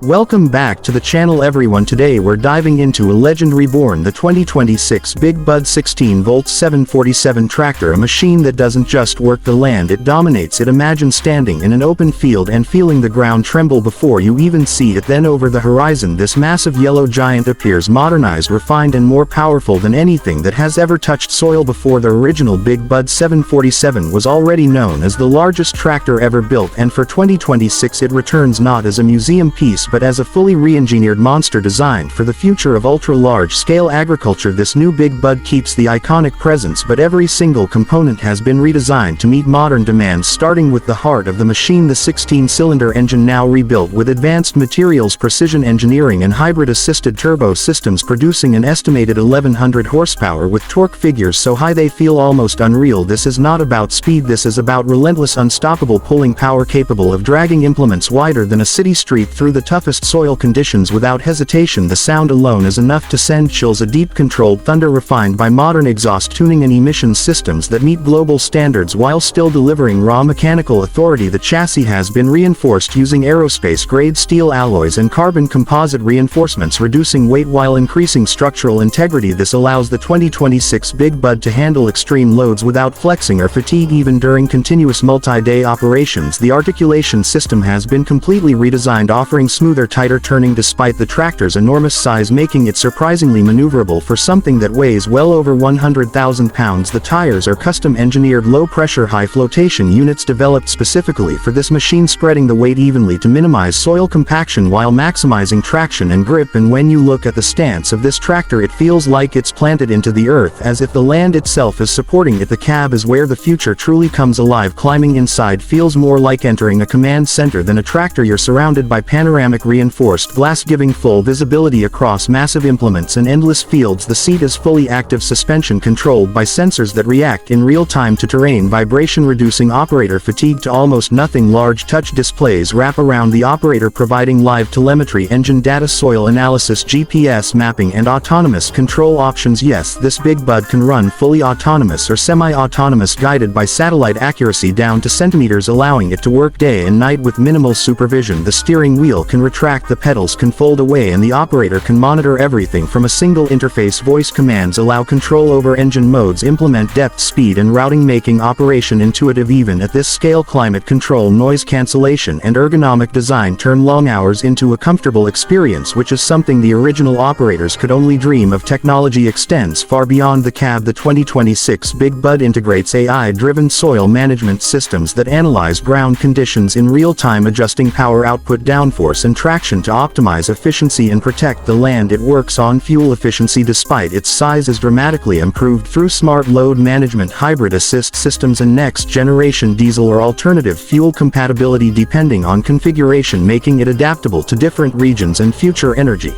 Welcome back to the channel everyone. Today we're diving into a legend reborn, the 2026 Big Bud 16V 747 tractor, a machine that doesn't just work the land, it dominates it. Imagine standing in an open field and feeling the ground tremble before you even see it. Then over the horizon this massive yellow giant appears, modernized, refined and more powerful than anything that has ever touched soil before. The original Big Bud 747 was already known as the largest tractor ever built, and for 2026 it returns not as a museum piece but as a fully re-engineered monster designed for the future of ultra-large-scale agriculture. This new Big Bud keeps the iconic presence, but every single component has been redesigned to meet modern demands, starting with the heart of the machine, the 16-cylinder engine, now rebuilt with advanced materials, precision engineering and hybrid-assisted turbo systems, producing an estimated 1100 horsepower with torque figures so high they feel almost unreal. This is not about speed, this is about relentless, unstoppable pulling power, capable of dragging implements wider than a city street through the toughest soil conditions without hesitation. The sound alone is enough to send chills, a deep controlled thunder refined by modern exhaust tuning and emission systems that meet global standards while still delivering raw mechanical authority. The chassis has been reinforced using aerospace-grade steel alloys and carbon composite reinforcements, reducing weight while increasing structural integrity. This allows the 2026 Big Bud to handle extreme loads without flexing or fatigue, even during continuous multi-day operations. The articulation system has been completely redesigned, offering smoother, tighter turning despite the tractor's enormous size, making it surprisingly maneuverable for something that weighs well over 100,000 pounds. The tires are custom-engineered low-pressure, high-flotation units developed specifically for this machine, spreading the weight evenly to minimize soil compaction while maximizing traction and grip. And when you look at the stance of this tractor, it feels like it's planted into the earth, as if the land itself is supporting it. The cab is where the future truly comes alive. Climbing inside feels more like entering a command center than a tractor. You're surrounded by panoramic reinforced glass, giving full visibility across massive implements and endless fields. The seat is fully active suspension, controlled by sensors that react in real time to terrain vibration, reducing operator fatigue to almost nothing. Large touch displays wrap around the operator, providing live telemetry, engine data, soil analysis, GPS mapping and autonomous control options. Yes, this Big Bud can run fully autonomous or semi-autonomous, guided by satellite accuracy down to centimeters, allowing it to work day and night with minimal supervision. The steering wheel can retract, the pedals can fold away, and the operator can monitor everything from a single interface. Voice commands allow control over engine modes, implement depth, speed and routing, making operation intuitive even at this scale. Climate control, noise cancellation and ergonomic design turn long hours into a comfortable experience, which is something the original operators could only dream of. Technology extends far beyond the cab. The 2026 Big Bud integrates AI-driven soil management systems that analyze ground conditions in real time, adjusting power output, downforce and traction to optimize efficiency and protect the land it works on. Fuel efficiency, despite its size, is dramatically improved through smart load management, hybrid assist systems and next-generation diesel or alternative fuel compatibility depending on configuration, making it adaptable to different regions and future energy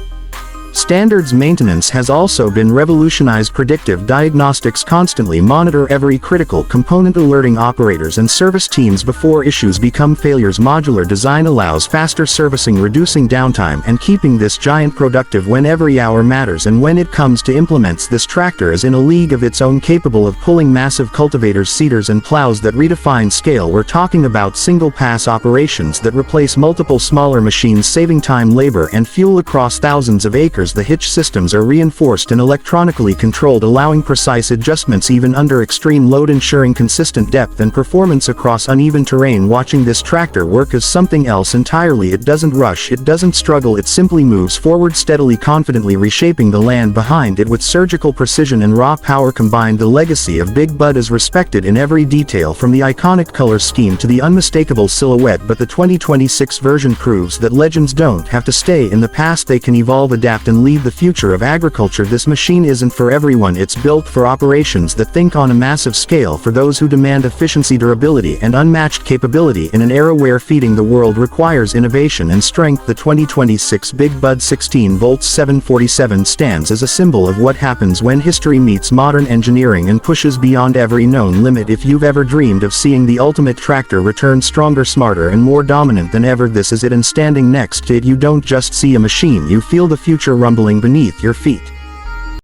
standards. Maintenance has also been revolutionized. Predictive diagnostics constantly monitor every critical component, alerting operators and service teams before issues become failures. Modular design allows faster servicing, reducing downtime and keeping this giant productive when every hour matters. And when it comes to implements, this tractor is in a league of its own, capable of pulling massive cultivators, seeders and plows that redefine scale. We're talking about single-pass operations that replace multiple smaller machines, saving time, labor and fuel across thousands of acres. The hitch systems are reinforced and electronically controlled, allowing precise adjustments even under extreme load, ensuring consistent depth and performance across uneven terrain. Watching this tractor work is something else entirely. It doesn't rush, it doesn't struggle, it simply moves forward steadily, confidently reshaping the land behind it with surgical precision and raw power combined. The legacy of Big Bud is respected in every detail, from the iconic color scheme to the unmistakable silhouette. But the 2026 version proves that legends don't have to stay in the past, they can evolve, adapt and lead the future of agriculture. This machine isn't for everyone. It's built for operations that think on a massive scale, for those who demand efficiency, durability and unmatched capability in an era where feeding the world requires innovation and strength. The 2026 Big Bud 16V 747 stands as a symbol of what happens when history meets modern engineering and pushes beyond every known limit. If you've ever dreamed of seeing the ultimate tractor return, stronger, smarter and more dominant than ever, this is it. And standing next to it, you don't just see a machine, you feel the future rumbling beneath your feet.